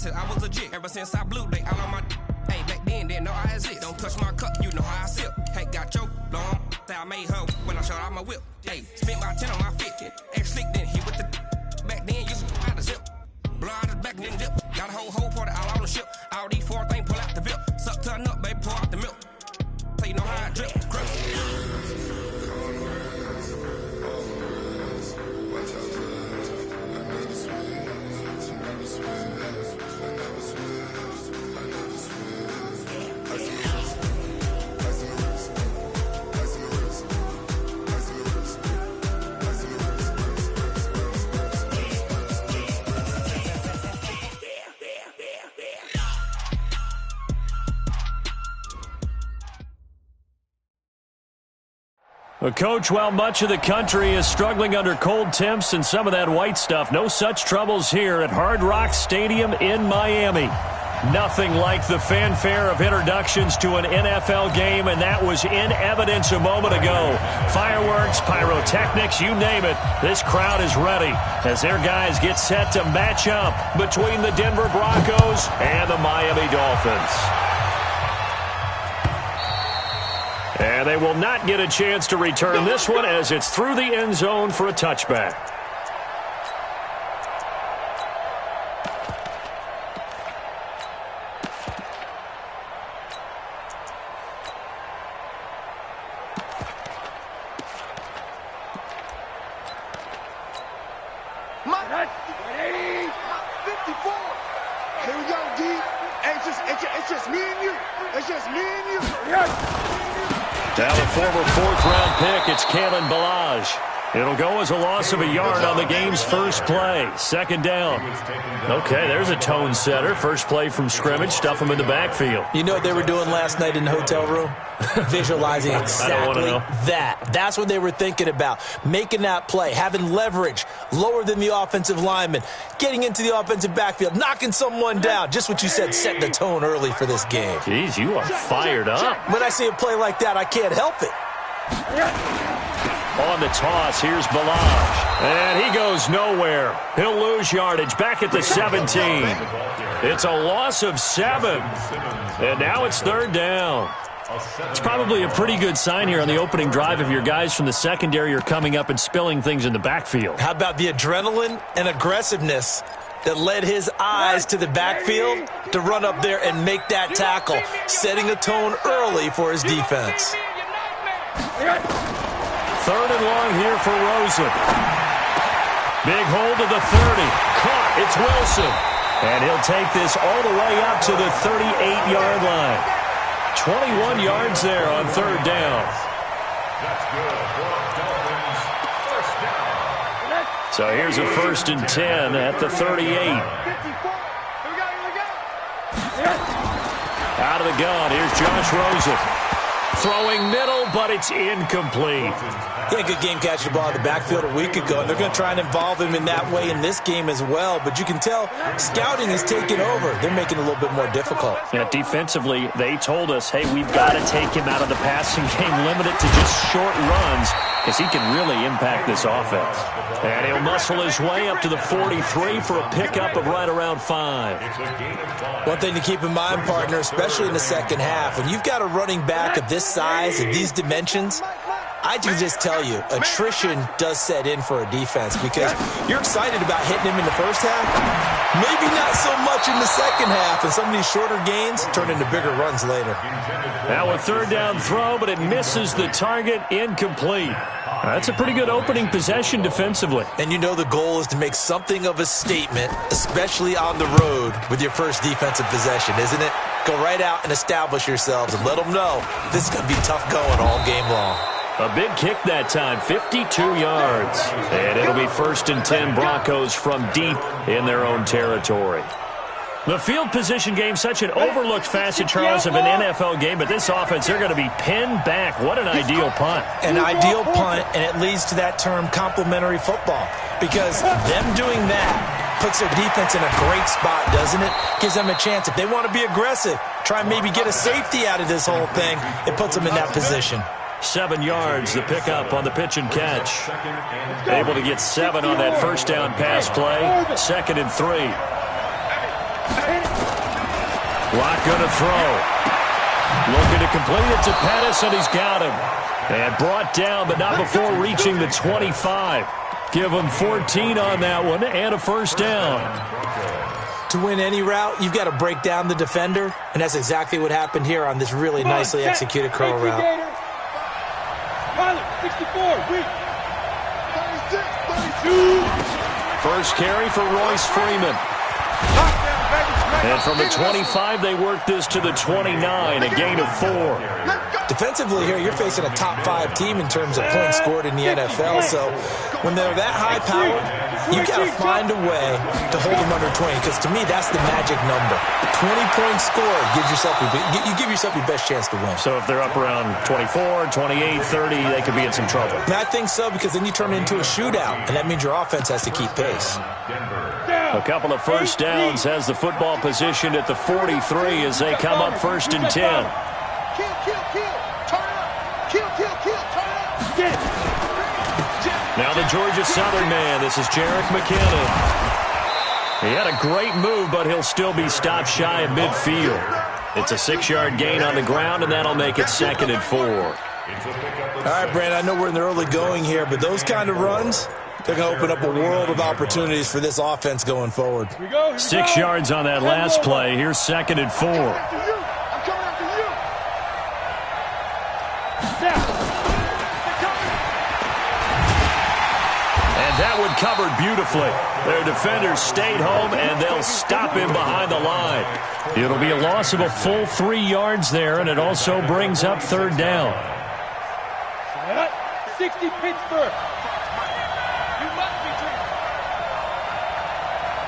said I was legit. Ever since I blew, they all on my. Hey, back then, didn't know I exist. Don't touch my cup, you know how I sip. Hey, got your long. I made her when I showed out my whip. Hey, spent my 10 on my 50. Ex-slick, then hit with the. Back then, used to out the zip. Blood is back, then dip. Got a whole party all on the ship. All these 4 things pull out the VIP. Suck, turn up, baby, pour out the milk. So you know how I drip. Grip. Well, Coach, while much of the country is struggling under cold temps and some of that white stuff, no such troubles here at Hard Rock Stadium in Miami. Nothing like the fanfare of introductions to an NFL game, and that was in evidence a moment ago. Fireworks, pyrotechnics, you name it. This crowd is ready as their guys get set to match up between the Denver Broncos and the Miami Dolphins. And they will not get a chance to return this one as it's through the end zone for a touchback. It'll go as a loss of a yard on the game's first play. Second down. Okay, there's a tone setter. First play from scrimmage. Stuff them in the backfield. You know what they were doing last night in the hotel room? Visualizing exactly that. That's what they were thinking about. Making that play, having leverage, lower than the offensive lineman, getting into the offensive backfield, knocking someone down. Just what you said, set the tone early for this game. Jeez, you are fired up. When I see a play like that, I can't help it. On the toss, here's Balaj. And he goes nowhere. He'll lose yardage back at the 17. It's a loss of 7. And now it's third down. It's probably a pretty good sign here on the opening drive if your guys from the secondary are coming up and spilling things in the backfield. How about the adrenaline and aggressiveness that led his eyes to the backfield to run up there and make that tackle, setting a tone early for his defense. Third and long here for Rosen. Big hold to the 30. Caught. It's Wilson. And he'll take this all the way up to the 38-yard line. 21 yards there on third down. So here's a 1st and 10 at the 38. Out of the gun. Here's Josh Rosen. Throwing middle, but it's incomplete. He had a good game catching the ball in the backfield a week ago, and they're going to try and involve him in that way in this game as well. But you can tell scouting is taking over. They're making it a little bit more difficult. Yeah, defensively, they told us, hey, we've got to take him out of the passing game, limit it to just short runs, because he can really impact this offense. And he'll muscle his way up to the 43 for a pickup of right around 5. One thing to keep in mind, partner, especially in the second half, when you've got a running back of this size and these dimensions, I can just tell you, attrition does set in for a defense because you're excited about hitting him in the first half, maybe not so much in the second half, and some of these shorter gains turn into bigger runs later. Now a third down throw, but it misses the target, incomplete. That's a pretty good opening possession defensively. And you know the goal is to make something of a statement, especially on the road with your first defensive possession, isn't it? Go right out and establish yourselves and let them know this is going to be tough going all game long. A big kick that time, 52 yards. And it'll be 1st and 10 Broncos from deep in their own territory. The field position game, such an overlooked facet, Charles, of an NFL game, but this offense, they're going to be pinned back. What an ideal punt. An ideal punt, and it leads to that term complementary football, because them doing that puts their defense in a great spot, doesn't it? Gives them a chance. If they want to be aggressive, try and maybe get a safety out of this whole thing, it puts them in that position. 7 yards, the pickup on the pitch and catch. Able to get 7 on that first down pass play. 2nd and 3. Locke going to throw. Looking to complete it to Pettis, and he's got him. And brought down, but not before reaching the 25. Give him 14 on that one and a first down. To win any route, you've got to break down the defender, and that's exactly what happened here on this really nicely executed curl route. 64, weak. 32. First carry for Royce Freeman. And from the 25, they work this to the 29, a gain of 4. Defensively here, you're facing a top 5 team in terms of points scored in the NFL, so when they're that high powered, you got to find a way to hold them under 20, because to me, that's the magic number. 20-point score gives yourself you give yourself your best chance to win. So if they're up around 24, 28, 30, they could be in some trouble. And I think so, because then you turn it into a shootout, and that means your offense has to keep pace. A couple of first downs has the football positioned at the 43 as they come up 1st and 10. Kill, turn up. Kill, turn up. Get it. Now the Georgia Southern man. This is Jerick McKinnon. He had a great move, but he'll still be stopped shy of midfield. It's a 6-yard gain on the ground, and that'll make it 2nd and 4. All right, Brandon, I know we're in the early going here, but those kind of runs, they're going to open up a world of opportunities for this offense going forward. 6 yards on that last play. Here's 2nd and 4. I'm coming after you. And that one covered beautifully. Their defenders stayed home, and they'll stop him behind the line. It'll be a loss of a full 3 yards there, and it also brings up 3rd down. 60 Pittsburgh. You must be dreaming.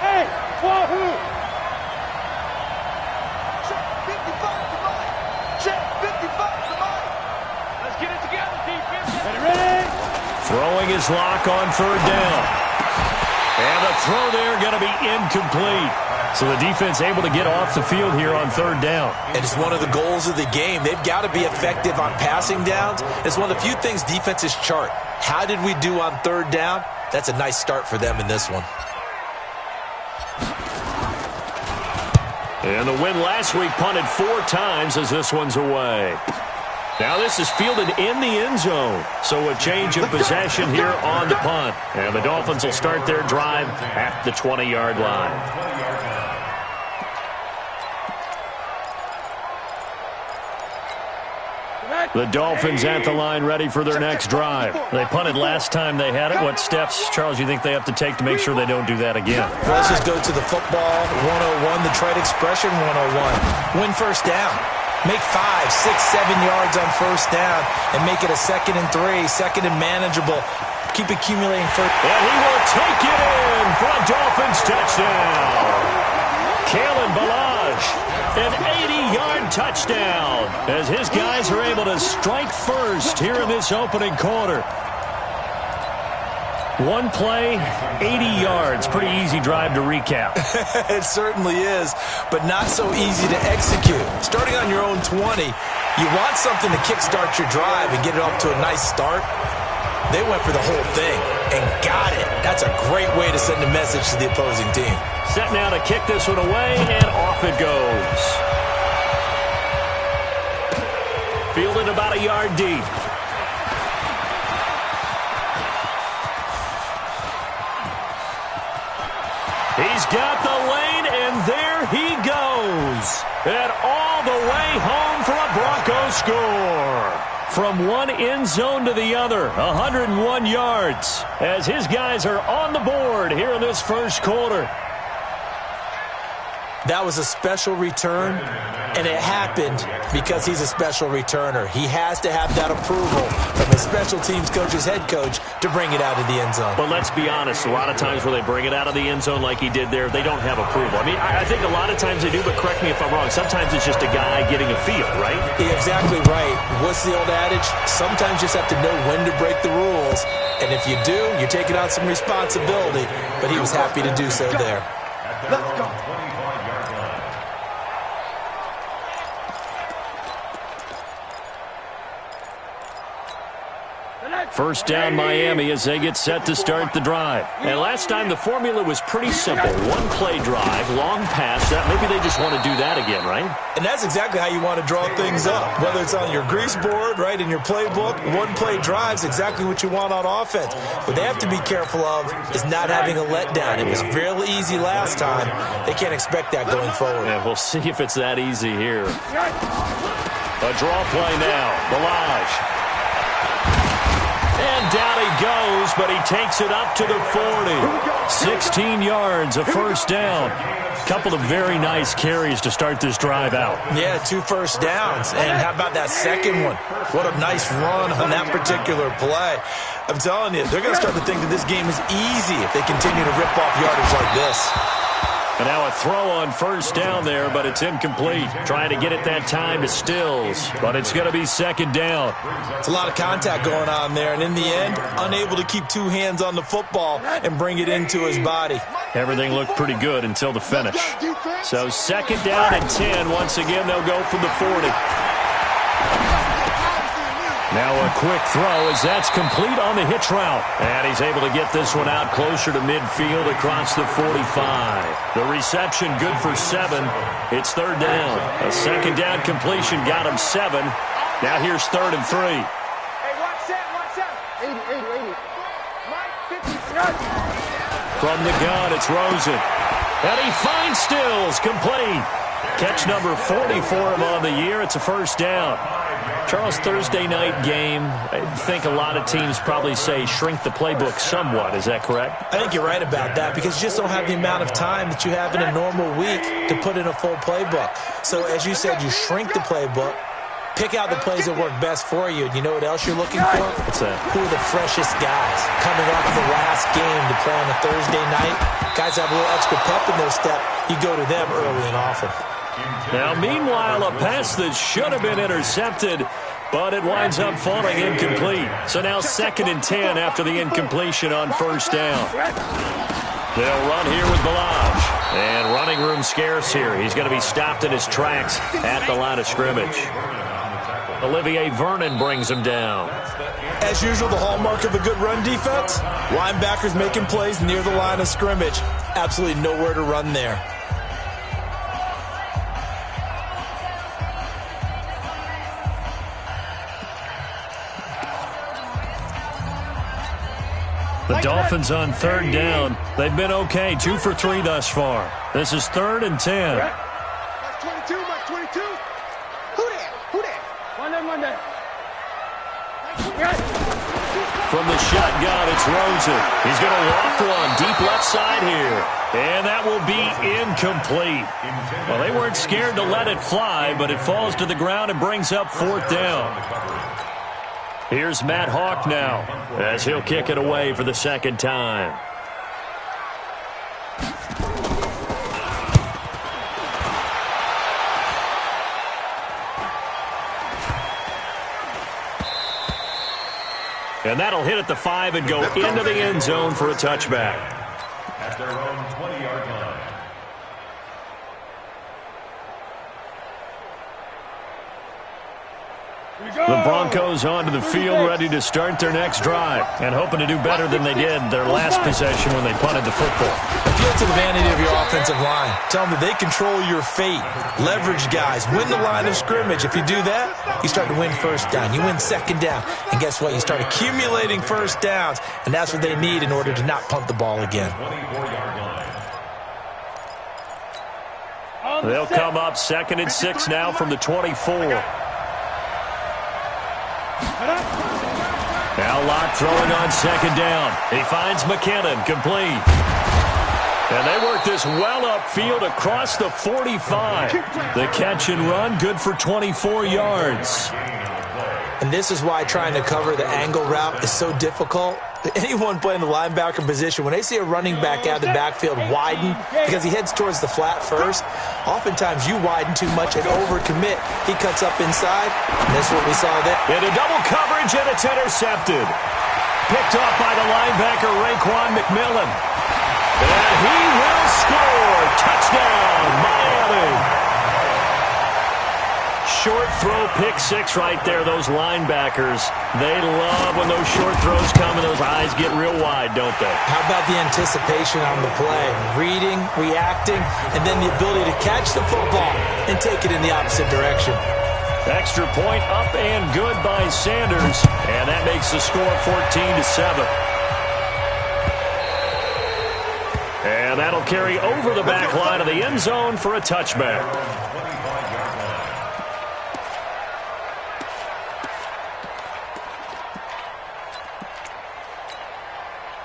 Hey, Wahoo! Check 55 to mine. Check 55 to mine. Let's get it together, defense. Ready? Throwing his lock on 3rd down. And the throw there going to be incomplete. So the defense able to get off the field here on 3rd down. And it's one of the goals of the game. They've got to be effective on passing downs. It's one of the few things defenses chart. How did we do on 3rd down? That's a nice start for them in this one. And the win last week punted 4 times as this one's away. Now this is fielded in the end zone. So a change of possession here on the punt. And the Dolphins will start their drive at the 20-yard line. The Dolphins at the line ready for their next drive. They punted last time they had it. What steps, Charles, you think they have to take to make sure they don't do that again? Well, let's just go to the football 101, the trade expression 101. Win first down. Make 5, 6, 7 yards on first down and make it a 2nd and 3, 2nd and manageable. Keep accumulating first. And he will take it in for a Dolphins touchdown. Kalen Ballage, an 80-yard touchdown as his guys are able to strike first here in this opening quarter. One play, 80 yards. Pretty easy drive to recap. It certainly is, but not so easy to execute. Starting on your own 20, you want something to kickstart your drive and get it off to a nice start. They went for the whole thing and got it. That's a great way to send a message to the opposing team. Set now to kick this one away, and off it goes. Fielded about a yard deep. He's got the lane, and there he goes. And all the way home for a Broncos score. From one end zone to the other, 101 yards. As his guys are on the board here in this first quarter. That was a special return, and it happened because he's a special returner. He has to have that approval from his special teams coach's head coach to bring it out of the end zone. But let's be honest, a lot of times where they bring it out of the end zone like he did there, they don't have approval. I mean, I think a lot of times they do, but correct me if I'm wrong. Sometimes it's just a guy getting a feel, right? Yeah, exactly right. What's the old adage? Sometimes you just have to know when to break the rules, and if you do, you're taking on some responsibility, but he was happy to do so there. Let's go. First down Miami as they get set to start the drive. And last time the formula was pretty simple. One play drive, long pass. Maybe they just want to do that again, right? And that's exactly how you want to draw things up. Whether it's on your grease board, right, in your playbook, one play drive is exactly what you want on offense. What they have to be careful of is not having a letdown. It was real easy last time. They can't expect that going forward. Yeah, we'll see if it's that easy here. A draw play now. Balaj. And down he goes, but he takes it up to the 40. 16 yards, a first down. Couple of very nice carries to start this drive out. Yeah, 2 first downs. And how about that second one? What a nice run on that particular play. I'm telling you, they're going to start to think that this game is easy if they continue to rip off yardage like this. And now a throw on first down there, but it's incomplete. Trying to get it that time to Stills, but it's going to be second down. It's a lot of contact going on there, and in the end, unable to keep 2 hands on the football and bring it into his body. Everything looked pretty good until the finish. So second down and 10. Once again, they'll go from the 40. Now a quick throw as that's complete on the hitch route. And he's able to get this one out closer to midfield across the 45. The reception good for 7. It's third down. A second down completion got him 7. Now here's 3rd and 3. Hey, watch that. 80. Mike, 50. From the gun, it's Rosen. And he finds Stills, complete. Catch number 40 for him on the year. It's a first down. Charles, Thursday night game, I think a lot of teams probably say shrink the playbook somewhat. Is that correct? I think you're right about that because you just don't have the amount of time that you have in a normal week to put in a full playbook. So as you said, you shrink the playbook, pick out the plays that work best for you. And you know what else you're looking for? What's that? Who are the freshest guys coming off the last game to play on a Thursday night? Guys have a little extra pep in their step. You go to them early and often. Now, meanwhile, a pass that should have been intercepted, but it winds up falling incomplete. So now 2nd and 10 after the incompletion on first down. They'll run here with Balaj. And running room scarce here. He's going to be stopped in his tracks at the line of scrimmage. Olivier Vernon brings him down. As usual, the hallmark of a good run defense, linebackers making plays near the line of scrimmage. Absolutely nowhere to run there. The Dolphins on 3rd down. They've been okay, 2 for 3 thus far. This is 3rd and 10. Mark 22. Who there? One there. From the shotgun, it's Rosen. He's going to loft one deep left side here. And that will be incomplete. Well, they weren't scared to let it fly, but it falls to the ground and brings up 4th down. Here's Matt Hawk now as he'll kick it away for the 2nd time. And that'll hit at the 5 and go into the end zone for a touchback. At their own 20-yard line. The Broncos onto the field, ready to start their next drive, and hoping to do better than they did their last possession when they punted the football. Appeal to the vanity of your offensive line. Tell them that they control your fate. Leverage guys. Win the line of scrimmage. If you do that, you start to win first down. You win second down. And guess what? You start accumulating first downs, and that's what they need in order to not punt the ball again. They'll come up 2nd and 6 now from the 24. Now Locke throwing on 2nd down. He finds McKinnon, complete. And they work this well upfield across the 45. The catch and run, good for 24 yards. And this is why trying to cover the angle route is so difficult. Anyone playing the linebacker position, when they see a running back out of the backfield widen because he heads towards the flat first, oftentimes you widen too much and overcommit. He cuts up inside, and that's what we saw there. Into double coverage, and it's intercepted. Picked off by the linebacker, Raekwon McMillan. And he will score. Touchdown, Miami. Short throw pick six right there, those linebackers. They love when those short throws come and those eyes get real wide, don't they? How about the anticipation on the play? Reading, reacting, and then the ability to catch the football and take it in the opposite direction. Extra point up and good by Sanders, and that makes the score 14-7. And that'll carry over the back line of the end zone for a touchback.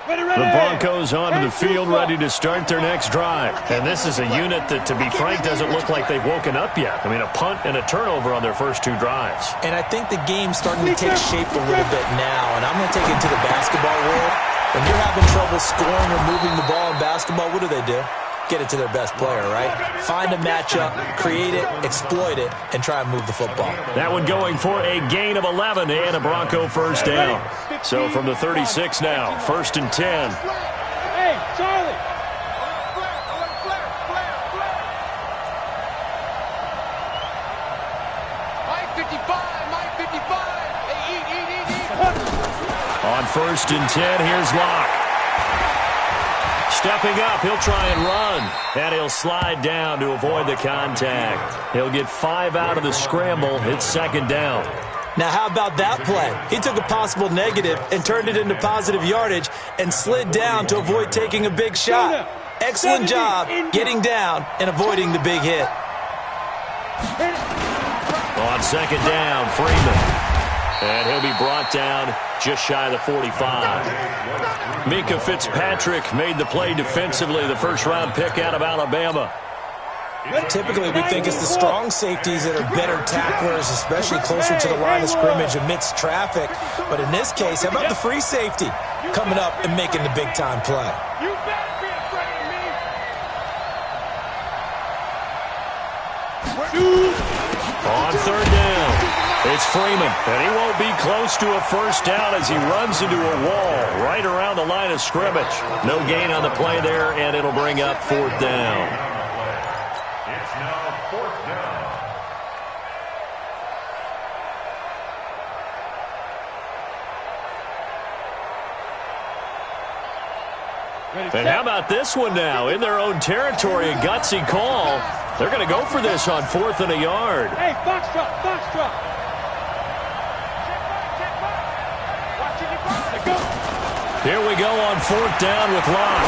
The Broncos onto the field, ready to start their next drive. And this is a unit that, to be frank, doesn't look like they've woken up yet. I mean, a punt and a turnover on their first two drives. And I think the game's starting to take shape a little bit now. And I'm going to take it to the basketball world. When you're having trouble scoring or moving the ball in basketball, what do? Get it to their best player, right? Find a matchup, create it, exploit it, and try and move the football. That one going for a gain of 11 and a Bronco first down. So from the 36 now, 1st and 10. Hey, Charlie! Mike 55, Mike 55. Hey, eat. On 1st and 10, here's Locke. Stepping up, he'll try and run. And he'll slide down to avoid the contact. He'll get 5 out of the scramble. It's 2nd down. Now, how about that play? He took a possible negative and turned it into positive yardage and slid down to avoid taking a big shot. Excellent job getting down and avoiding the big hit. On 2nd down, Freeman. And he'll be brought down just shy of the 45. Minkah Fitzpatrick made the play defensively, the first-round pick out of Alabama. Typically, we think it's the strong safeties that are better tacklers, especially closer to the line of scrimmage amidst traffic. But in this case, how about the free safety coming up and making the big-time play? You better be afraid of me. On 3rd down, it's Freeman, and he won't be close to a first down as he runs into a wall right around the line of scrimmage. No gain on the play there, and it'll bring up 4th down. It's now 4th down. And how about this one now? In their own territory, a gutsy call. They're going to go for this on 4th and a yard. Hey, Foxtrot, Foxtrot. Watching your body. Go. Here we go on 4th down with Locke.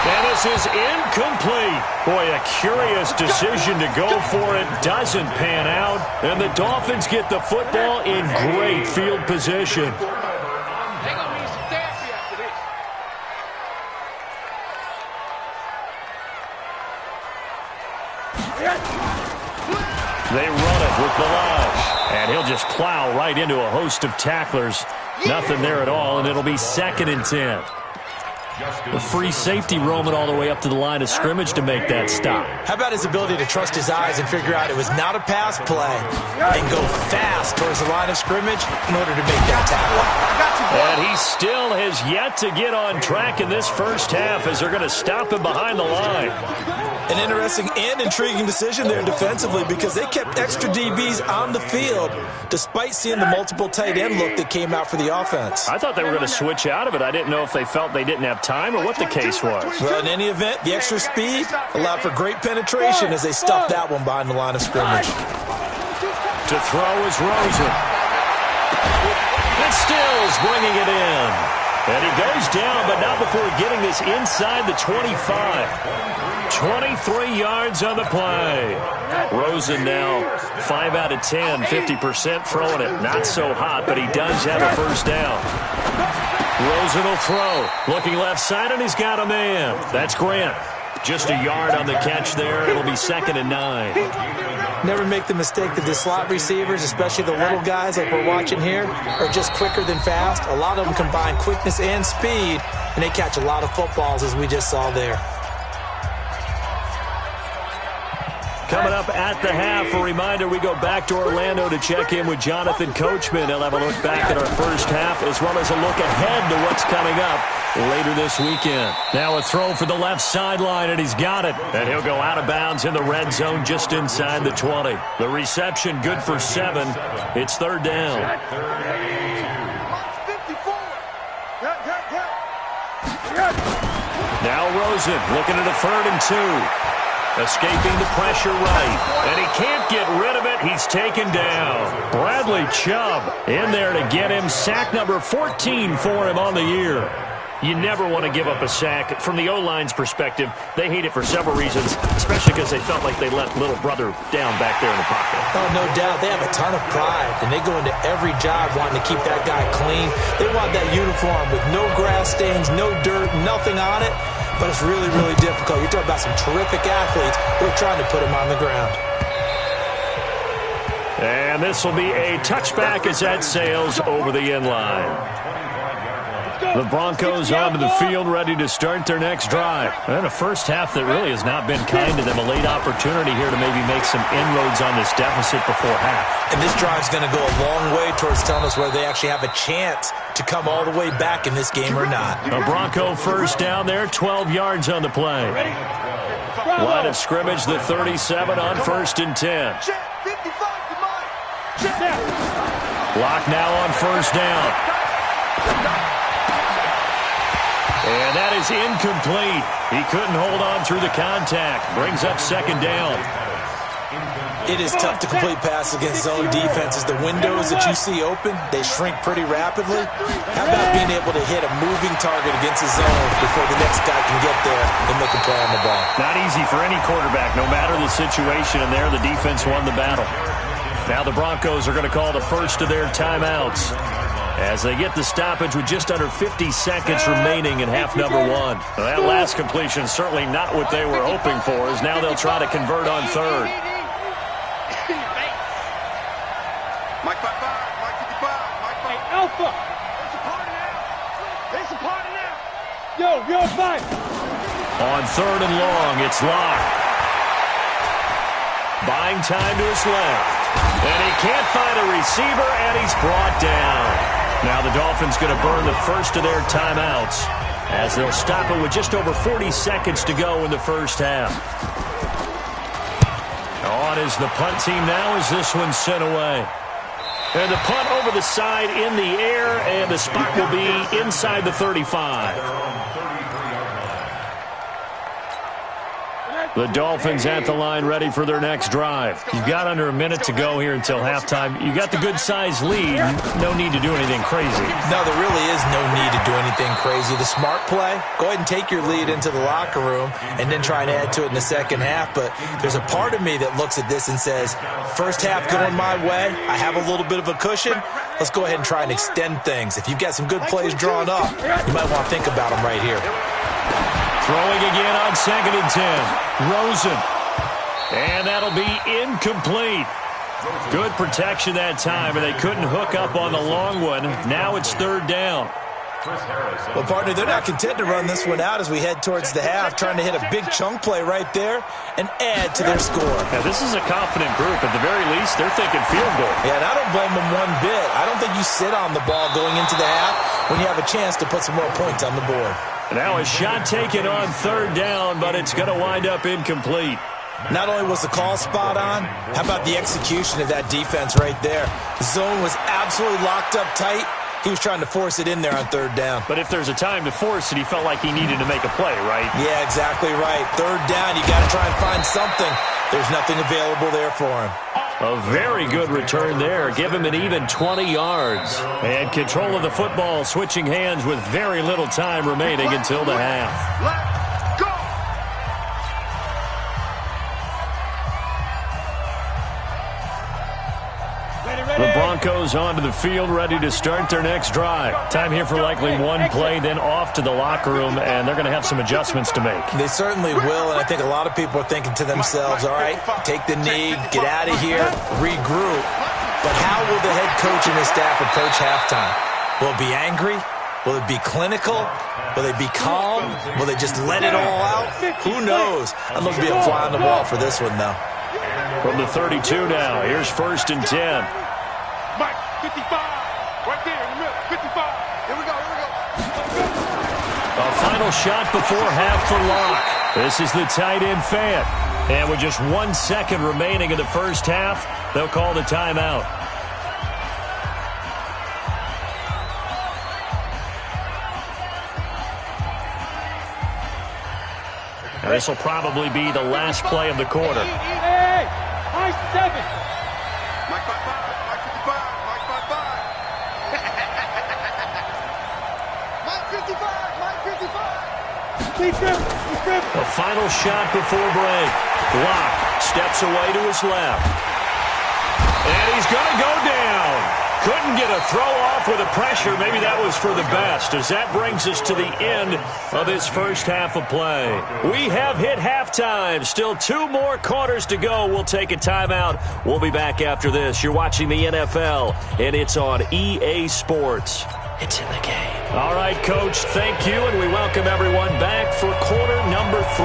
And this is incomplete. Boy, a curious decision to go for it. Doesn't pan out. And the Dolphins get the football in great field position. They're going to need some therapy after this. They run it with Balaj. And he'll just plow right into a host of tacklers. Nothing there at all, and it'll be 2nd and 10. The free safety roaming all the way up to the line of scrimmage to make that stop. How about his ability to trust his eyes and figure out it was not a pass play and go fast towards the line of scrimmage in order to make that tackle? And he still has yet to get on track in this first half as they're going to stop him behind the line. An interesting and intriguing decision there defensively because they kept extra DBs on the field despite seeing the multiple tight end look that came out for the offense. I thought they were going to switch out of it. I didn't know if they felt they didn't have time or what the case was. Well, in any event, the extra speed allowed for great penetration as they stuffed that one behind the line of scrimmage. To throw is Rosen. And Stills bringing it in. And he goes down, but not before getting this inside the 25. 23 yards on the play. Rosen now 5 out of 10, 50% throwing it. Not so hot, but he does have a first down. Rosen will throw. Looking left side, and he's got a man. That's Grant. Just a yard on the catch there. It'll be 2nd and 9. Never make the mistake that the slot receivers, especially the little guys like we're watching here, are just quicker than fast. A lot of them combine quickness and speed, and they catch a lot of footballs, as we just saw there. Coming up at the half, a reminder, we go back to Orlando to check in with Jonathan Coachman. He'll have a look back at our first half as well as a look ahead to what's coming up later this weekend. Now a throw for the left sideline, and he's got it. And he'll go out of bounds in the red zone just inside the 20. The reception good for 7. It's third down. Now Rosen looking at a 3rd and 2. Escaping the pressure right. And he can't get rid of it. He's taken down. Bradley Chubb in there to get him. Sack number 14 for him on the year. You never want to give up a sack. From the O-line's perspective, they hate it for several reasons, especially because they felt like they let little brother down back there in the pocket. Oh, no doubt. They have a ton of pride, and they go into every job wanting to keep that guy clean. They want that uniform with no grass stains, no dirt, nothing on it. But it's really, really difficult. You're talking about some terrific athletes who are trying to put him on the ground. And this will be a touchback as that sails over the end line. The Broncos onto the field, ready to start their next drive. And a first half that really has not been kind to them. A late opportunity here to maybe make some inroads on this deficit before half. And this drive's going to go a long way towards telling us whether they actually have a chance to come all the way back in this game or not. A Bronco first down there, 12 yards on the play. Line of scrimmage, the 37 on 1st and 10. Lock now on 1st down. And that is incomplete. He couldn't hold on through the contact. Brings up 2nd down. It is tough to complete passes against zone defenses. The windows that you see open, they shrink pretty rapidly. How about being able to hit a moving target against the zone before the next guy can get there and make a play on the ball? Not easy for any quarterback, no matter the situation. And there, the defense won the battle. Now the Broncos are going to call the first of their timeouts as they get the stoppage with just under 50 seconds remaining in half number 1. Well, that last completion certainly not what they were hoping for, as now they'll try to convert on 3rd. Mike 55, Mike 55, Mike 55. Hey, Alpha! There's a party now! There's a party now! Yo, fight! On 3rd and long, it's locked. Buying time to his left. And he can't find a receiver, and he's brought down. Now the Dolphins going to burn the first of their timeouts as they'll stop it with just over 40 seconds to go in the first half. On is the punt team now as this one's sent away. And the punt over the side in the air, and the spot will be inside the 35. The Dolphins at the line ready for their next drive. You've got under a minute to go here until halftime. You got the good-sized lead. No need to do anything crazy. No, there really is no need to do anything crazy. The smart play, go ahead and take your lead into the locker room and then try and add to it in the second half. But there's a part of me that looks at this and says, first half going my way. I have a little bit of a cushion. Let's go ahead and try and extend things. If you've got some good plays drawn up, you might want to think about them right here. Throwing again on 2nd and 10. Rosen. And that'll be incomplete. Good protection that time, and they couldn't hook up on the long one. Now it's 3rd down. Well, partner, they're not content to run this one out as we head towards the half, trying to hit a big chunk play right there and add to their score. Now, this is a confident group. At the very least, they're thinking field goal. Yeah, and I don't blame them one bit. I don't think you sit on the ball going into the half when you have a chance to put some more points on the board. Now a shot taken on 3rd down, but it's going to wind up incomplete. Not only was the call spot on, how about the execution of that defense right there? The zone was absolutely locked up tight. He was trying to force it in there on 3rd down. But if there's a time to force it, he felt like he needed to make a play, right? Yeah, exactly right. 3rd down, you got to try and find something. There's nothing available there for him. A very good return there. Give him an even 20 yards. And control of the football, switching hands with very little time remaining until the half. Let's go! The Broncos onto the field, ready to start their next drive. Time here for likely one play, then off to the locker room, and they're going to have some adjustments to make. They certainly will, and I think a lot of people are thinking to themselves, all right, take the knee, get out of here, regroup. But how will the head coach and his staff approach halftime? Will it be angry? Will it be clinical? Will they be calm? Will they just let it all out? Who knows? I'm going to be a fly on the wall for this one, though. From the 32 now, here's 1st and 10. Mike 55, right there in the middle, 55. Here we go, here we go. final shot before half for Locke. This is the tight end Fant. And with just 1 second remaining in the first half, they'll call the timeout. And this will probably be the last play of the quarter. Hey, high 7. Mike 55, Mike 55, Mike 55. Mike 55, Mike 55. The final shot before break. Locke steps away to his left. And he's going to go down. Couldn't get a throw off with the pressure. Maybe that was for the best, as that brings us to the end of this first half of play. We have hit halftime. Still 2 more quarters to go. We'll take a timeout. We'll be back after this. You're watching the NFL, and it's on EA Sports. It's in the game. All right, Coach, thank you, and we welcome everyone back for quarter number 3.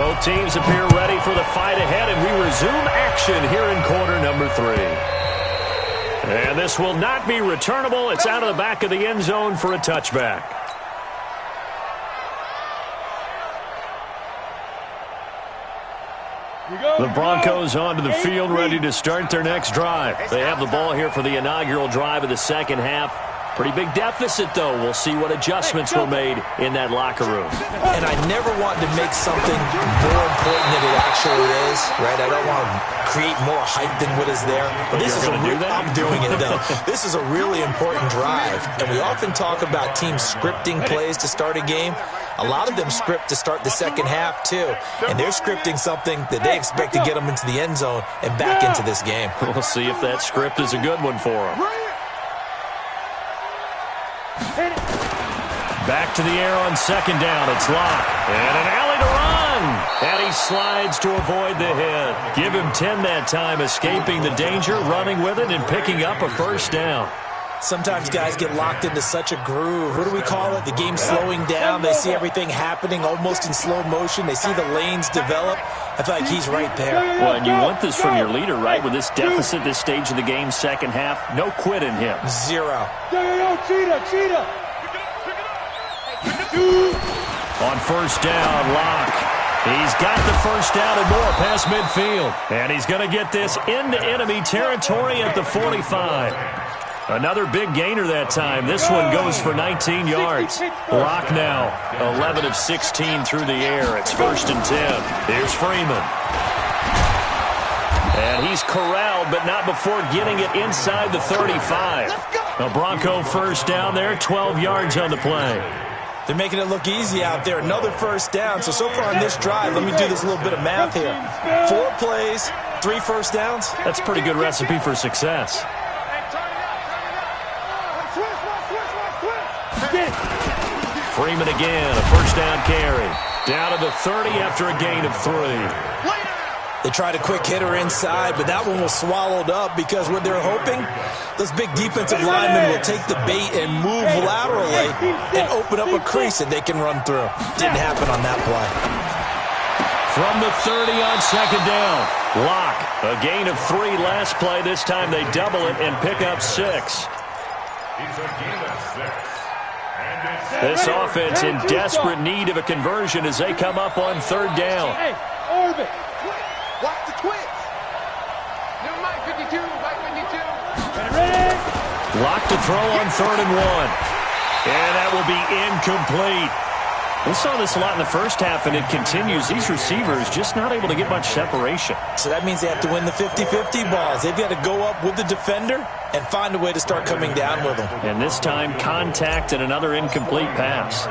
Both teams appear ready for the fight ahead, and we resume action here in quarter number 3. And this will not be returnable. It's out of the back of the end zone for a touchback. The Broncos onto the field, ready to start their next drive. They have the ball here for the inaugural drive of the second half. Pretty big deficit, though. We'll see what adjustments were made in that locker room. And I never want to make something more important than it actually is, right? I don't want to create more hype than what is there. But this is I'm doing it, though. This is a really important drive. And we often talk about teams scripting plays to start a game. A lot of them script to start the second half, too. And they're scripting something that they expect to get them into the end zone and back into this game. We'll see if that script is a good one for them. Back to the air on second down. It's Locke. And an alley to run. And he slides to avoid the hit. Give him 10 that time, escaping the danger, running with it, and picking up a first down. Sometimes guys get locked into such a groove. What do we call it? The game slowing down. They see everything happening almost in slow motion. They see the lanes develop. I feel like he's right there. Well, and you want this from your leader, right? With this deficit, this stage of the game, second half, no quit in him. 0. Cheetah. On first down, Locke. He's got the first down and more past midfield. And he's going to get this into enemy territory at the 45. Another big gainer that time. This one goes for 19 yards. Locke now 11 of 16 through the air. It's 1st and 10. Here's Freeman. And he's corralled, but not before getting it inside the 35. A Bronco first down there, 12 yards on the play. They're making it look easy out there. Another first down. So far on this drive, let me do this little bit of math here. 4 plays, 3 first downs. That's a pretty good recipe for success. Freeman again, a first down carry. Down to the 30 after a gain of 3. They tried a quick hitter inside, but that one was swallowed up because what they're hoping, those big defensive linemen will take the bait and move laterally and open up a crease that they can run through. Didn't happen on that play. From the 30 on second down, Locke, a gain of 3 last play. This time they double it and pick up 6. It's a gain of 6. This offense in desperate need of a conversion as they come up on third down. Hey, Orbit. Watch the twitch. New Mike 52, Mike 52. Ready? Locke to throw on 3rd and 1. And that will be incomplete. We saw this a lot in the first half, and it continues. These receivers just not able to get much separation. So that means they have to win the 50-50 balls. They've got to go up with the defender and find a way to start coming down with them. And this time, contact and another incomplete pass.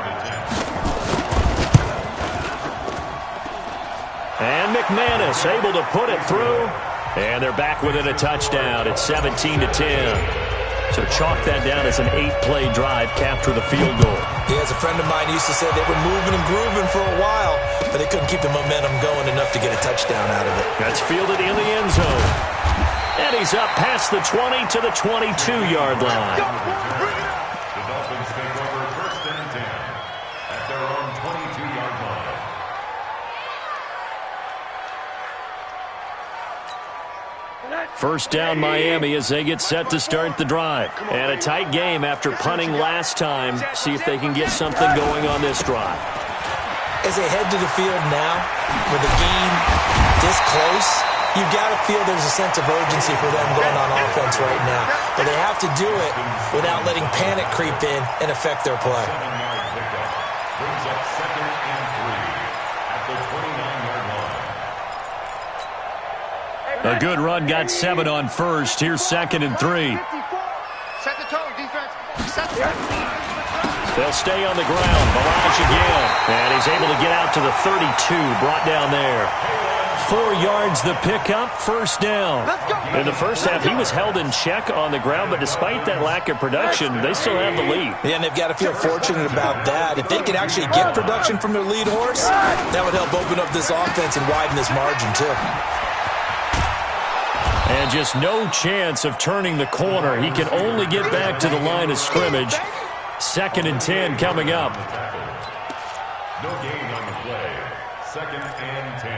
And McManus able to put it through. And they're back within a touchdown. It's 17-10. So chalk that down as an 8-play drive, capture the field goal. Yeah, as a friend of mine used to say, they were moving and grooving for a while, but they couldn't keep the momentum going enough to get a touchdown out of it. That's fielded in the end zone. And he's up past the 20 to the 22-yard line. The Dolphins take over 1st and 10 at their own 22-yard line. First down Miami as they get set to start the drive. And a tight game after punting last time. See if they can get something going on this drive. As they head to the field now, with the game this close, you've got to feel there's a sense of urgency for them going on offense right now. But they have to do it without letting panic creep in and affect their play. 7-yard pickup brings up 2nd and 3 at the 29-yard line. A good run got 7 on first. Here's 2nd and 3. Set the tone, defense. Set the They'll stay on the ground. Balaj again. And he's able to get out to the 32. Brought down there. 4 yards the pickup. First down. In the first half, he was held in check on the ground, but despite that lack of production, they still have the lead. Yeah, and they've got to feel fortunate about that. If they can actually get production from their lead horse, that would help open up this offense and widen this margin, too. And just no chance of turning the corner. He can only get back to the line of scrimmage. 2nd and 10 coming up. No gain on the play. 2nd and 10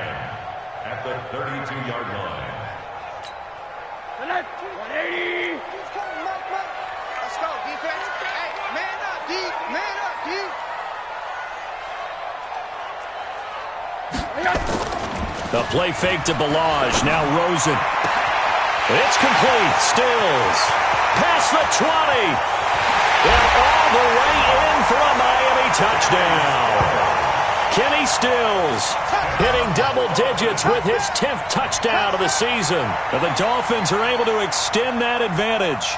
at the 32-yard line. 180. Let's go, defense. Hey, man up, D. Man up, D. The play fake to Balaj. Now Rosen. It's complete. Stills. Past the 20. And all the way in for a Miami touchdown. Kenny Stills hitting double digits with his 10th touchdown of the season. And the Dolphins are able to extend that advantage.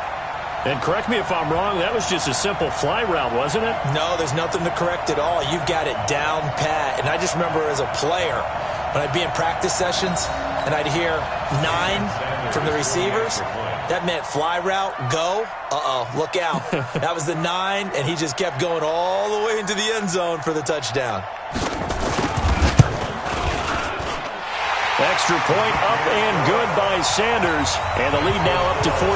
And correct me if I'm wrong, that was just a simple fly route, wasn't it? No, there's nothing to correct at all. You've got it down pat. And I just remember as a player, when I'd be in practice sessions and I'd hear 9 from the receivers, that meant fly route, go. Uh-oh, look out. That was the 9, and he just kept going all the way into the end zone for the touchdown. Extra point up and good by Sanders. And the lead now up to 14.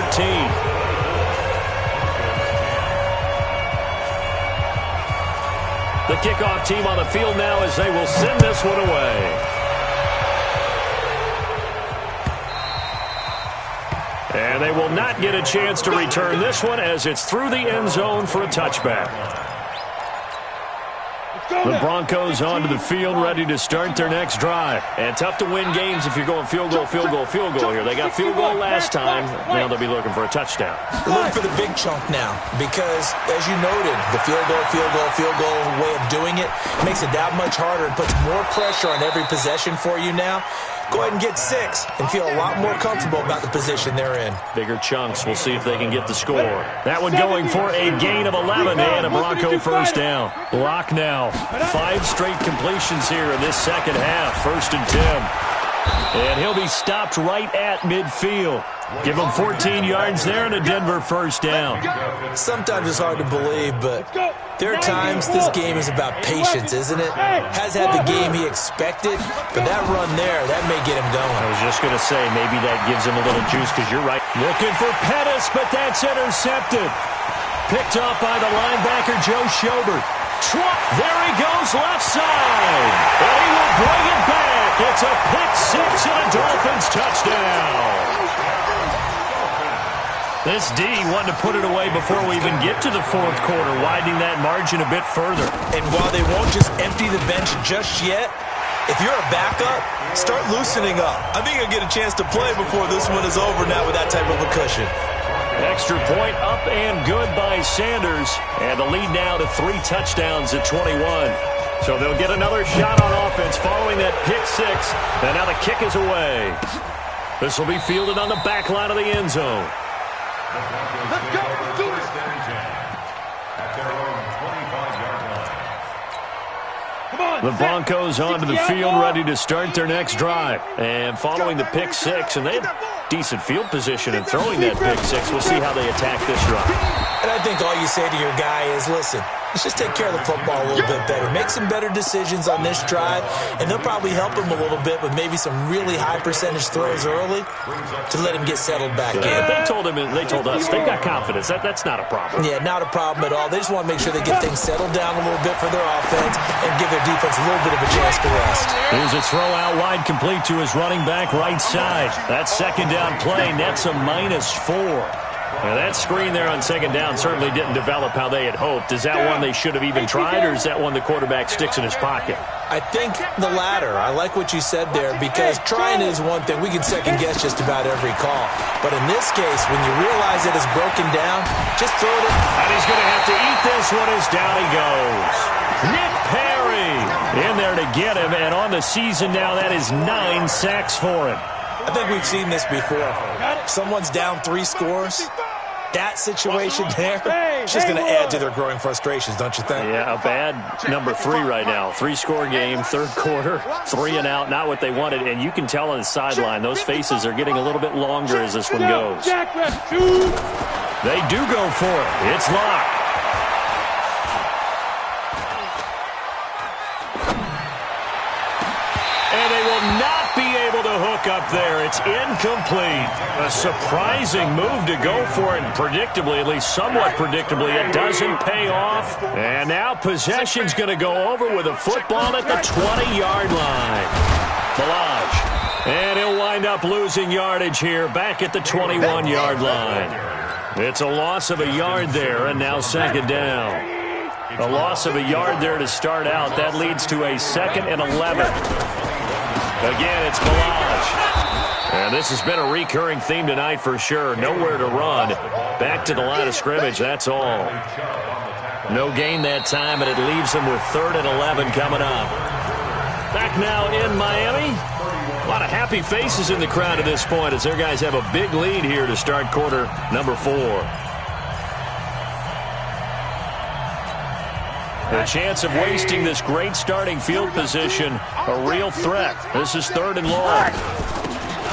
The kickoff team on the field now as they will send this one away. And they will not get a chance to return this one as it's through the end zone for a touchback. The Broncos onto the field, ready to start their next drive. And tough to win games if you're going field goal, field goal, field goal here. They got field goal last time. Now they'll be looking for a touchdown. They're looking for the big chunk now because, as you noted, the field goal way of doing it makes it that much harder and puts more pressure on every possession for you now. Go ahead and get 6 and feel a lot more comfortable about the position they're in. Bigger chunks. We'll see if they can get the score. That one going for a gain of 11 and a Bronco first down. Lock now. 5 straight completions here in this second half. 1st and 10. And he'll be stopped right at midfield. Give him 14 yards there and a Denver first down. Sometimes it's hard to believe, but there are times this game is about patience, isn't it? Has had the game he expected, but that run there, that may get him going. I was just going to say, maybe that gives him a little juice because you're right. Looking for Pettis, but that's intercepted. Picked off by the linebacker, Joe Schobert. There he goes, left side. And he will bring it back. It's a pick 6 and a Dolphins touchdown. This D wanted to put it away before we even get to the 4th quarter, widening that margin a bit further. And while they won't just empty the bench just yet, if you're a backup, start loosening up. I think you'll get a chance to play before this one is over now with that type of a cushion. Extra point up and good by Sanders. And the lead now to 3 touchdowns at 21. So they'll get another shot on offense following that pick 6. And now the kick is away. This will be fielded on the back line of the end zone. Let's go. Do it. At their own 25-yard line. The Broncos onto the field, ready to start their next drive. And following the pick 6, and they have decent field position in throwing that pick 6. We'll see how they attack this drive. And I think all you say to your guy is, listen, let's just take care of the football a little bit better. Make some better decisions on this drive, and they'll probably help him a little bit with maybe some really high percentage throws early to let him get settled back in. They told us they've got confidence. That's not a problem. Yeah, not a problem at all. They just want to make sure they get things settled down a little bit for their offense and give their defense a little bit of a chance to rest. Here's a throw out wide, complete to his running back right side. That second down play nets a -4. Now, that screen there on second down certainly didn't develop how they had hoped. Is that one they should have even tried, or is that one the quarterback sticks in his pocket? I think the latter. I like what you said there, because trying is one thing. We can second-guess just about every call. But in this case, when you realize that it's broken down, just throw it in. And he's going to have to eat this one as down he goes. Nick Perry in there to get him, and on the season now, that is 9 sacks for him. I think we've seen this before. Someone's down 3 scores. That situation there is just going to add to their growing frustrations, don't you think? Yeah, a bad number 3 right now. 3-score game, third quarter, 3 and out, not what they wanted. And you can tell on the sideline, those faces are getting a little bit longer as this one goes. They do go for it. It's locked. And they will not be able to hook up there. It's incomplete. A surprising move to go for it, and predictably, at least somewhat predictably, it doesn't pay off. And now possession's going to go over with a football at the 20-yard line. Balaj. And he'll wind up losing yardage here back at the 21-yard line. It's a loss of a yard there, and now second down. A loss of a yard there to start out. That leads to a 2nd and 11. Again, it's Balaj. And this has been a recurring theme tonight for sure. Nowhere to run. Back to the line of scrimmage, that's all. No gain that time, and it leaves them with 3rd and 11 coming up. Back now in Miami. A lot of happy faces in the crowd at this point as their guys have a big lead here to start quarter number 4. The chance of wasting this great starting field position, a real threat. This is 3rd and long.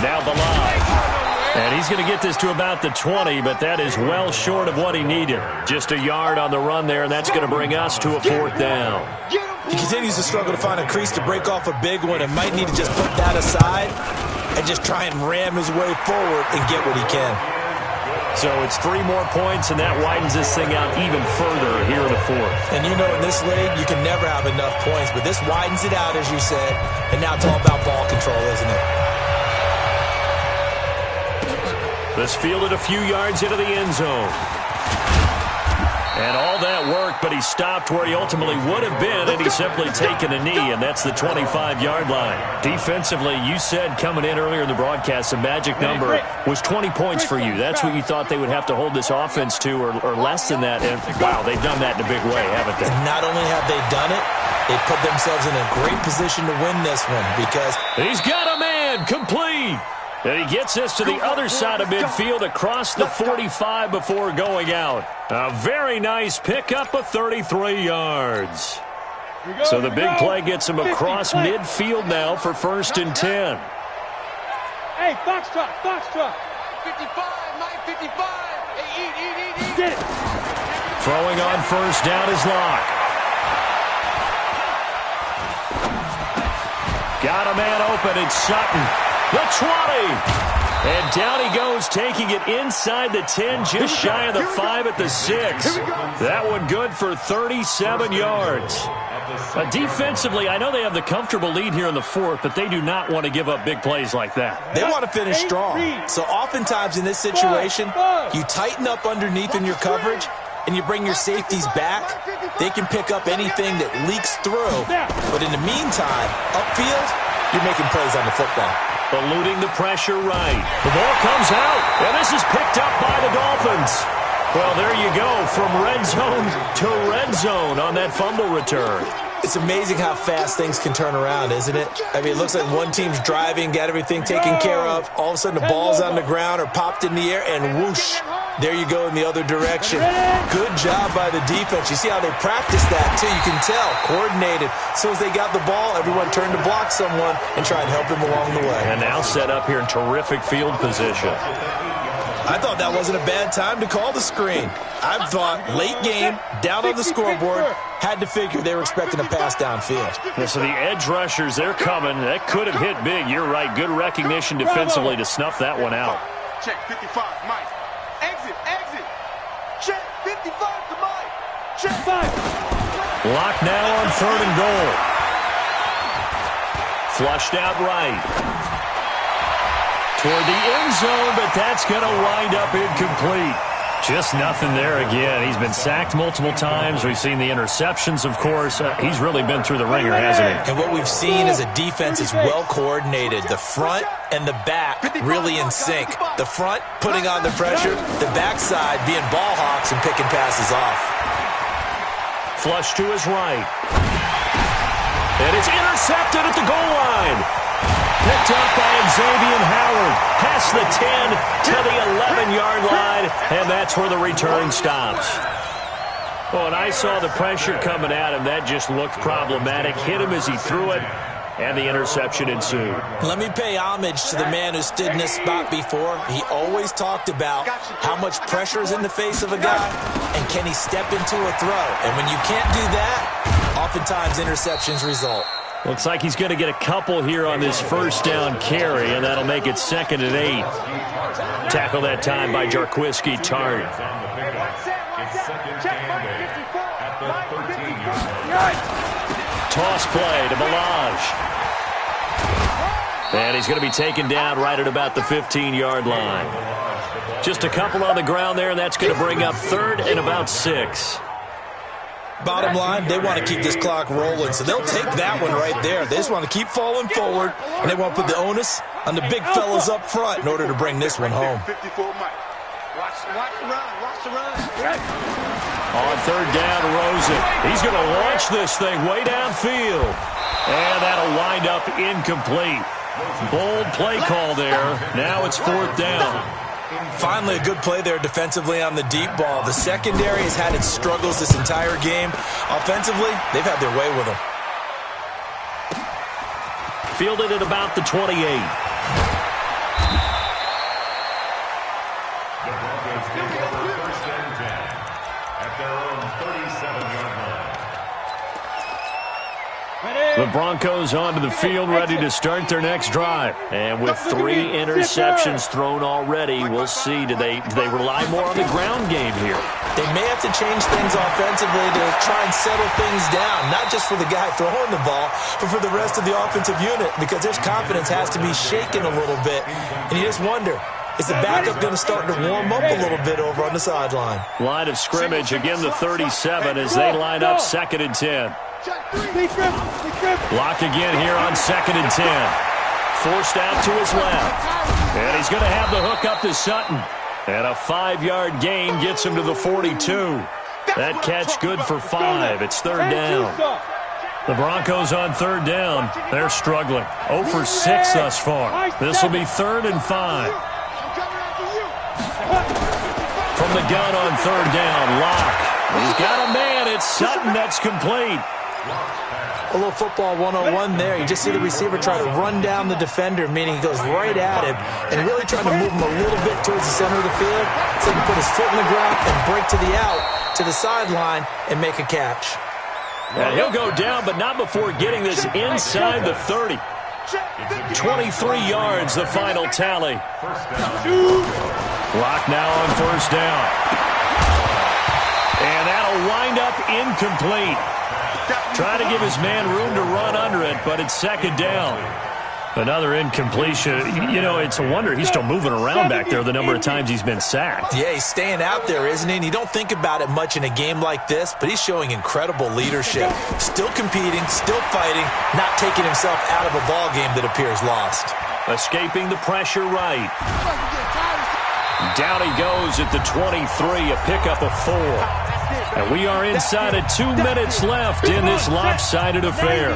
Now Balaj. And he's going to get this to about the 20, but that is well short of what he needed. Just a yard on the run there, and that's going to bring us to a 4th down. He continues to struggle to find a crease to break off a big one, and might need to just put that aside and just try and ram his way forward and get what he can. So it's 3 more points, and that widens this thing out even further here in the 4th. And you know, in this league, you can never have enough points, but this widens it out, as you said, and now it's all about ball control, isn't it? This fielded a few yards into the end zone. And all that worked, but he stopped where he ultimately would have been, and he's simply taken a knee, and that's the 25-yard line. Defensively, you said coming in earlier in the broadcast, the magic number was 20 points for you. That's what you thought they would have to hold this offense to, or less than that. And, wow, they've done that in a big way, haven't they? And not only have they done it, they put themselves in a great position to win this one, because he's got a man complete. And he gets this to the other side of midfield across the 45 before going out. A very nice pickup of 33 yards. So the big play gets him across midfield now for 1st and 10. Hey, Foxtrot. 55, Mike, 55. Hey, eat. Get it. Throwing on 1st down is Locke. Got a man open, it's Sutton. The 20. And down he goes, taking it inside the 10, just shy of the 5 at the 6. That one good for 37 yards. Defensively, I know they have the comfortable lead here in the 4th, but they do not want to give up big plays like that. They want to finish strong. So oftentimes in this situation, you tighten up underneath in your coverage, and you bring your safeties back. They can pick up anything that leaks through. But in the meantime, upfield, you're making plays on the football. Eluding the pressure right. The ball comes out, and this is picked up by the Dolphins. Well, there you go, from red zone to red zone on that fumble return. It's amazing how fast things can turn around, isn't it? I mean, it looks like one team's driving, got everything taken care of. All of a sudden, the ball's on the ground or popped in the air, and whoosh, there you go in the other direction. Good job by the defense. You see how they practice that, too. You can tell, coordinated. As soon as they got the ball, everyone turned to block someone and try and help them along the way. And now set up here in terrific field position. I thought that wasn't a bad time to call the screen. I thought late game, down on the scoreboard, had to figure they were expecting a pass downfield. So the edge rushers, they're coming. That could have hit big. You're right. Good recognition defensively to snuff that one out. Check 55, Mike. Exit. Check 55 to Mike. Check 5. Lock now on 3rd and goal. Flushed out right. Toward the end zone, but that's going to wind up incomplete. Just nothing there again. He's been sacked multiple times. We've seen the interceptions, of course. He's really been through the ringer, hasn't he? And what we've seen is a defense is well coordinated. The front and the back really in sync. The front putting on the pressure, the backside being ball hawks and picking passes off. Flush to his right. And it's intercepted at the goal line. Picked up by Xavier Howard. Past the 10 to the 11-yard line, and that's where the return stops. Well, and I saw the pressure coming at him. That just looked problematic. Hit him as he threw it, and the interception ensued. Let me pay homage to the man who stood in this spot before. He always talked about how much pressure is in the face of a guy, and can he step into a throw. And when you can't do that, oftentimes interceptions result. Looks like he's going to get a couple here on this first down carry, and that'll make it 2nd and 8. Tackle that time by Jarquiski Tart. Toss play to Balaj. And he's going to be taken down right at about the 15-yard line. Just a couple on the ground there, and that's going to bring up 3rd and about 6. Bottom line, they want to keep this clock rolling, so they'll take that one right there. They just want to keep falling forward, and they want to put the onus on the big fellas up front in order to bring this one home. Watch the run. Watch the run. On 3rd down, Rosen. He's going to launch this thing way downfield. And that'll wind up incomplete. Bold play call there. Now it's 4th down. Finally, a good play there defensively on the deep ball. The secondary has had its struggles this entire game. Offensively, they've had their way with them. Fielded at about the 28. The Broncos take over 1st and 10 at their own 37-yard line. The Broncos onto the field, ready to start their next drive. And with 3 interceptions thrown already, we'll see. Do they rely more on the ground game here? They may have to change things offensively to try and settle things down, not just for the guy throwing the ball, but for the rest of the offensive unit, because their confidence has to be shaken a little bit. And you just wonder, is the backup going to start to warm up a little bit over on the sideline? Line of scrimmage, again the 37 as they line up 2nd and 10. Block again here on 2nd and 10. Forced out to his left. And he's going to have the hook up to Sutton. And a 5-yard gain gets him to the 42. That catch good for 5. It's 3rd down. The Broncos on 3rd down. They're struggling. 0 for 6 thus far. This will be 3rd and 5. From the gun on 3rd down, Locke. He's got a man. It's Sutton. That's complete. A little football 101 there. You just see the receiver try to run down the defender, meaning he goes right at him and really trying to move him a little bit towards the center of the field so he can put his foot in the ground and break to the out, to the sideline, and make a catch. And he'll go down, but not before getting this inside the 30. 23 yards, the final tally. Lock now on 1st down. And that'll wind up incomplete. Trying to give his man room to run under it, but it's 2nd down. Another incompletion. You know, it's a wonder he's still moving around back there the number of times he's been sacked. Yeah, he's staying out there, isn't he? And you don't think about it much in a game like this, but he's showing incredible leadership. Still competing, still fighting, not taking himself out of a ball game that appears lost. Escaping the pressure right. Down he goes at the 23, a pickup of 4. And we are inside of 2 minutes left in this lopsided affair.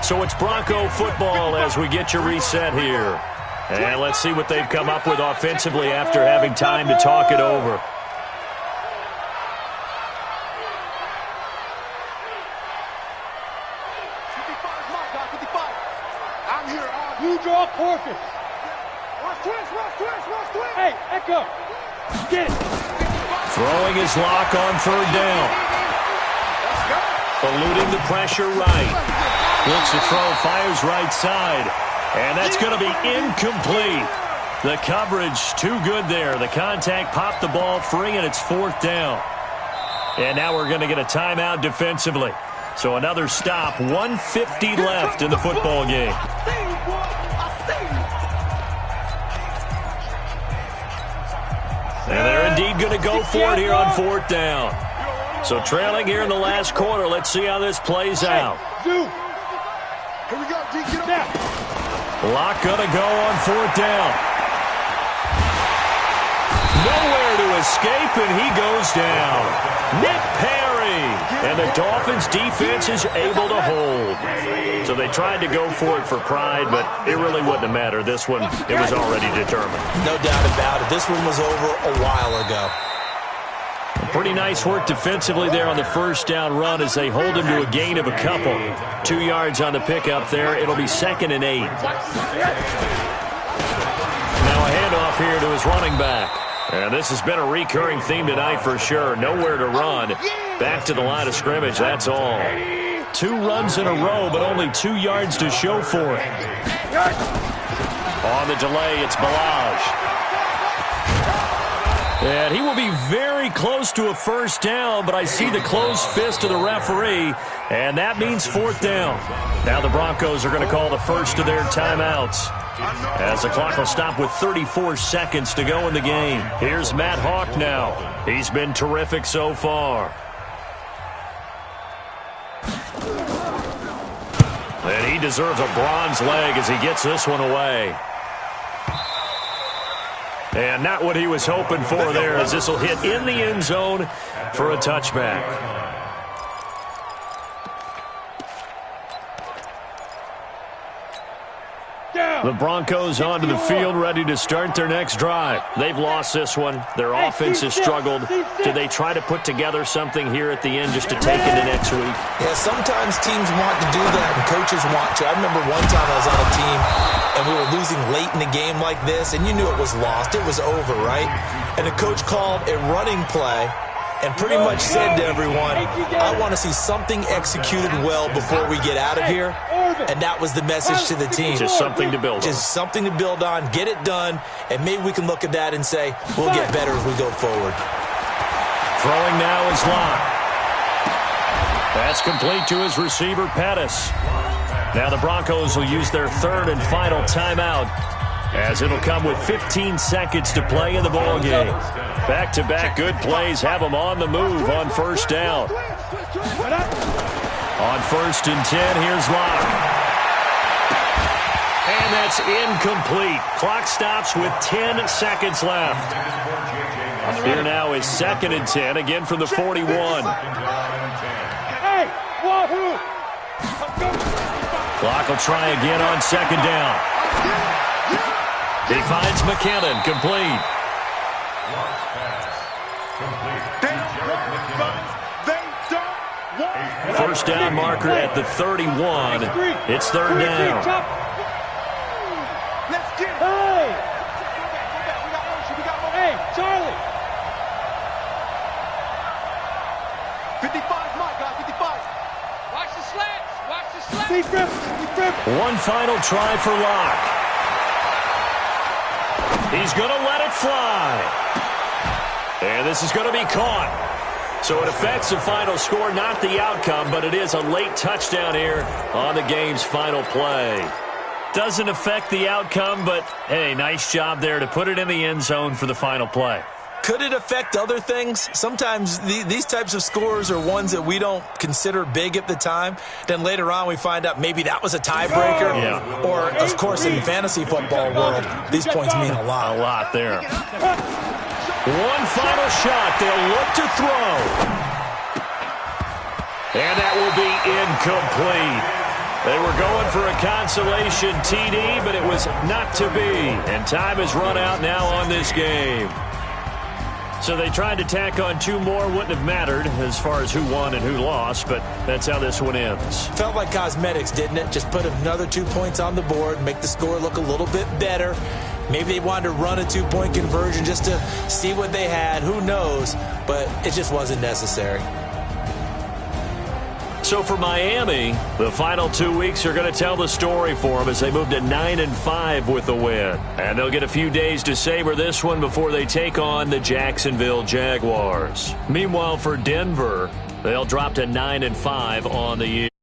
So it's Bronco football as we get your reset here. And let's see what they've come up with offensively after having time to talk it over. I'm here. You draw Corpus. Watch twist. Hey, Echo. Get it. Throwing his Lock on 3rd down. Eluding the pressure right. Looks to throw, fires right side. And that's going to be incomplete. The coverage too good there. The contact popped the ball free, and it's 4th down. And now we're going to get a timeout defensively. So another stop, 1:50 left in the football game. And they're indeed going to go for it here on 4th down. So trailing here in the last quarter. Let's see how this plays out. Here we go, D. Get up. Locke going to go on 4th down. Nowhere to escape, and he goes down. Nick Perry. And the Dolphins' defense is able to hold. So they tried to go for it for pride, but it really wouldn't have mattered. This one, it was already determined. No doubt about it. This one was over a while ago. Pretty nice work defensively there on the first down run as they hold him to a gain of a couple. 2 yards on the pickup there. It'll be 2nd and 8. Now a handoff here to his running back. And this has been a recurring theme tonight for sure. Nowhere to run. Back to the line of scrimmage, that's all. 2 runs in a row, but only 2 yards to show for it. On the delay, it's Balaj. And he will be very close to a first down, but I see the closed fist of the referee, and that means 4th down. Now the Broncos are going to call the first of their timeouts, as the clock will stop with 34 seconds to go in the game. Here's Matt Hawk now. He's been terrific so far. And he deserves a bronze leg as he gets this one away. And not what he was hoping for there, as this will hit in the end zone for a touchback. The Broncos onto the field, ready to start their next drive. They've lost this one. Their offense has struggled. Do they try to put together something here at the end just to take into next week? Yeah, sometimes teams want to do that and coaches want to. I remember one time I was on a team and we were losing late in the game like this, and you knew it was lost. It was over, right? And the coach called a running play and pretty much said to everyone, I want to see something executed well before we get out of here. And that was the message to the team. Just something to build on. Just something to build on, get it done, and maybe we can look at that and say, we'll get better as we go forward. Throwing now is Locke. That's complete to his receiver, Pettis. Now the Broncos will use their 3rd and final timeout, as it'll come with 15 seconds to play in the ballgame. Back-to-back good plays have them on the move on first down. On 1st and 10, here's Locke. And that's incomplete. Clock stops with 10 seconds left. Here now is 2nd and 10, again from the 41. Clock will try again on 2nd down. He finds McKinnon, complete. First down marker at the 31. It's 3rd down. Hey, Charlie. 55, my guy, 55. Watch the slants. Watch the slants. One final try for Locke. He's going to let it fly. And this is going to be caught. So it affects the final score, not the outcome, but it is a late touchdown here on the game's final play. Doesn't affect the outcome, but, hey, nice job there to put it in the end zone for the final play. Could it affect other things? Sometimes these types of scores are ones that we don't consider big at the time. Then later on we find out maybe that was a tiebreaker. Yeah. Or, of course, in fantasy football world, these points mean a lot. A lot there. One final shot. They'll look to throw. And that will be incomplete. They were going for a consolation TD, but it was not to be. And time has run out now on this game. So they tried to tack on 2 more. Wouldn't have mattered as far as who won and who lost, but that's how this one ends. Felt like cosmetics, didn't it? Just put another 2 points on the board, make the score look a little bit better. Maybe they wanted to run a 2-point conversion just to see what they had. Who knows? But it just wasn't necessary. So for Miami, the final 2 weeks are going to tell the story for them as they move to 9-5 with the win. And they'll get a few days to savor this one before they take on the Jacksonville Jaguars. Meanwhile, for Denver, They'll drop to 9-5 on the year.